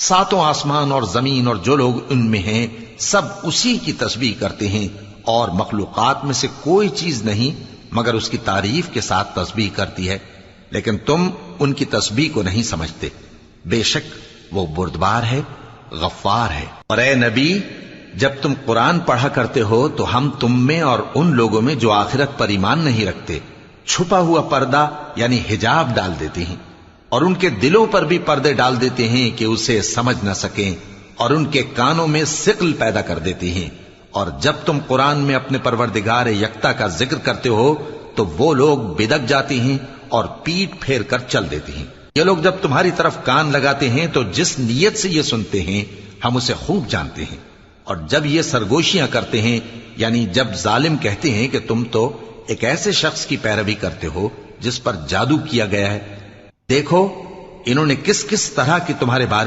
ساتوں آسمان اور زمین اور جو لوگ ان میں ہیں سب اسی کی تسبیح کرتے ہیں، اور مخلوقات میں سے کوئی چیز نہیں مگر اس کی تعریف کے ساتھ تسبیح کرتی ہے، لیکن تم ان کی تسبیح کو نہیں سمجھتے۔ بے شک وہ بردبار ہے، غفار ہے۔ اور اے نبی، جب تم قرآن پڑھا کرتے ہو تو ہم تم میں اور ان لوگوں میں جو آخرت پر ایمان نہیں رکھتے چھپا ہوا پردہ یعنی حجاب ڈال دیتے ہیں، اور ان کے دلوں پر بھی پردے ڈال دیتے ہیں کہ اسے سمجھ نہ سکیں، اور ان کے کانوں میں ثقل پیدا کر دیتے ہیں۔ اور جب تم قرآن میں اپنے پروردگار یکتا کا ذکر کرتے ہو تو وہ لوگ بدک جاتے ہیں اور پیٹ پھیر کر چل دیتے ہیں۔ یہ لوگ جب تمہاری طرف کان لگاتے ہیں تو جس نیت سے یہ سنتے ہیں ہم اسے خوب جانتے ہیں، اور جب یہ سرگوشیاں کرتے ہیں یعنی جب ظالم کہتے ہیں کہ تم تو ایک ایسے شخص کی پیروی کرتے ہو جس پر جادو کیا گیا ہے، دیکھو انہوں نے کس کس طرح کی تمہارے بارے